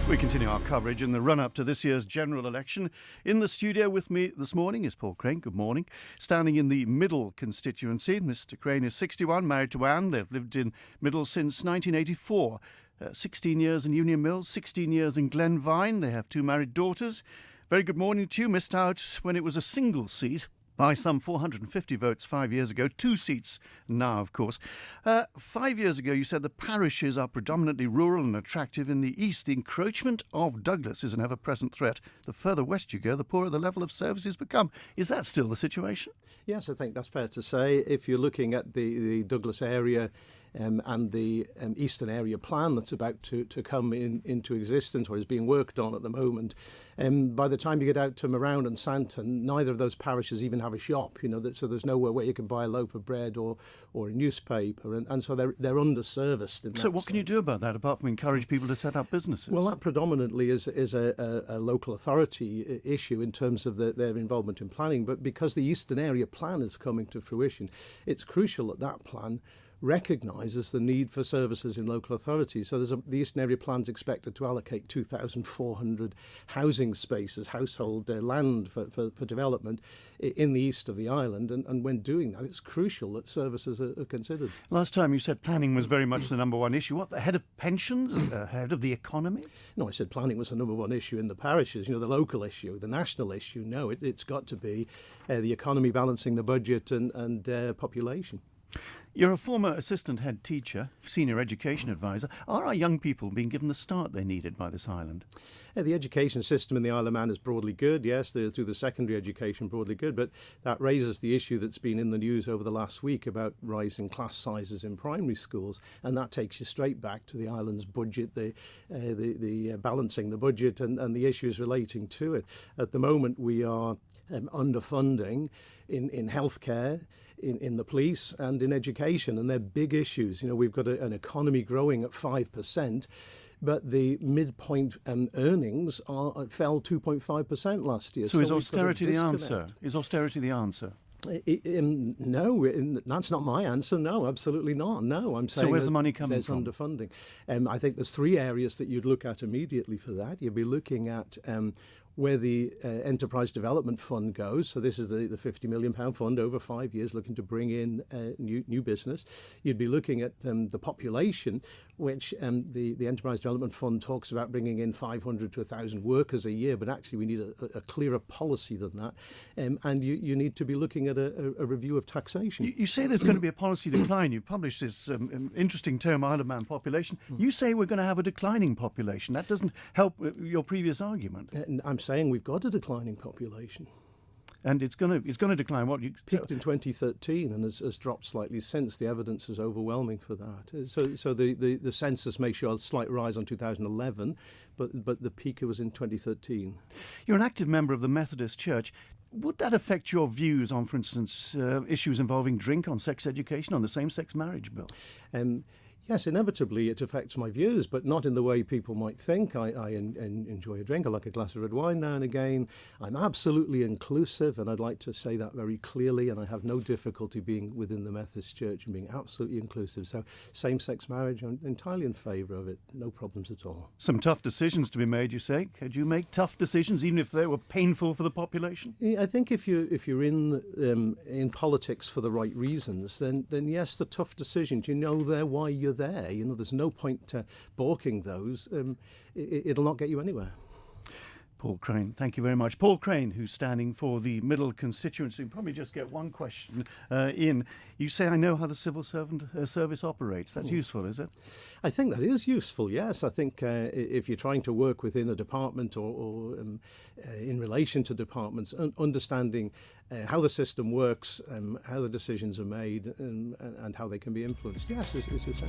We continue our coverage in the run-up to this year's general election. In the studio with me this morning is Paul Craine. Good morning. Standing in the Middle constituency, Mr. Craine is 61, married to Anne. They've lived in Middle since 1984. 16 years in Union Mills, 16 years in Glenvine. They have two married daughters. Very good morning to you. Missed out when it was a single seat by some 450 votes 5 years ago. 2 seats now, of course. 5 years ago, you said the parishes are predominantly rural and attractive in the east. The encroachment of Douglas is an ever-present threat. The further west you go, the poorer the level of services become. Is that still the situation? Yes, I think that's fair to say. If you're looking at the Douglas area and the Eastern Area Plan that's about to come into existence or is being worked on at the moment, by the time you get out to Marown and Santon, neither of those parishes even have a shop, so there's nowhere where you can buy a loaf of bread or a newspaper, and so they're underserviced in that So what can you do about that, apart from encourage people to set up businesses? Well, that predominantly is a local authority issue in terms of their involvement in planning, but because the Eastern Area Plan is coming to fruition, it's crucial that plan recognises the need for services in local authorities. So the Eastern Area Plan is expected to allocate 2,400 housing spaces, household land for development in the east of the island. And when doing that, it's crucial that services are considered. Last time you said planning was very much the number one issue. What, ahead of pensions, ahead of the economy? No, I said planning was the number one issue in the parishes, the local issue, the national issue. No, it's got to be the economy balancing the budget and population. You're a former assistant head teacher, senior education advisor. Are our young people being given the start they needed by this island? The education system in the Isle of Man is broadly good, yes, through the secondary education broadly good, but that raises the issue that's been in the news over the last week about rising class sizes in primary schools, and that takes you straight back to the island's budget, the balancing the budget and the issues relating to it. At the moment we are underfunding in healthcare, in the police and in education, and they're big issues. We've got an economy growing at 5%, but the midpoint earnings fell 2.5% last year. So is austerity the answer? Is austerity the answer? No, that's not my answer. No, absolutely not. No, I'm saying so where's the money coming there's from? Underfunding. I think there's 3 areas that you'd look at immediately for that. You'd be looking at where the Enterprise Development Fund goes. So this is the £50 million fund over 5 years looking to bring in new business. You'd be looking at the population, which the Enterprise Development Fund talks about bringing in 500 to 1,000 workers a year, but actually we need a clearer policy than that. And you need to be looking at a review of taxation. You say there's going to be a policy decline. You published this interesting term, Isle of Man population. You say we're going to have a declining population. That doesn't help your previous argument. I'm saying we've got a declining population. And it's going to decline. What you peaked in 2013 and has dropped slightly since. The evidence is overwhelming for that. So the census may show a slight rise on 2011, but the peak was in 2013. You're an active member of the Methodist Church. Would that affect your views on, for instance, issues involving drink, on sex education, on the same-sex marriage bill? Yes, inevitably it affects my views, but not in the way people might think. I enjoy a drink. I like a glass of red wine now and again. I'm absolutely inclusive, and I'd like to say that very clearly, and I have no difficulty being within the Methodist Church and being absolutely inclusive. So same-sex marriage, I'm entirely in favour of it. No problems at all. Some tough decisions to be made, you say. Could you make tough decisions, even if they were painful for the population? I think if you're in politics for the right reasons, then yes, the tough decisions, why you're there. There's no point balking those. It'll not get you anywhere. Paul Craine, thank you very much. Paul Craine, who's standing for the Middle constituency. We'll probably just get one question in. You say, I know how the civil service operates. That's useful, is it? I think that is useful, yes. I think if you're trying to work within a department or in relation to departments, understanding how the system works, how the decisions are made and how they can be influenced, yes, is essential.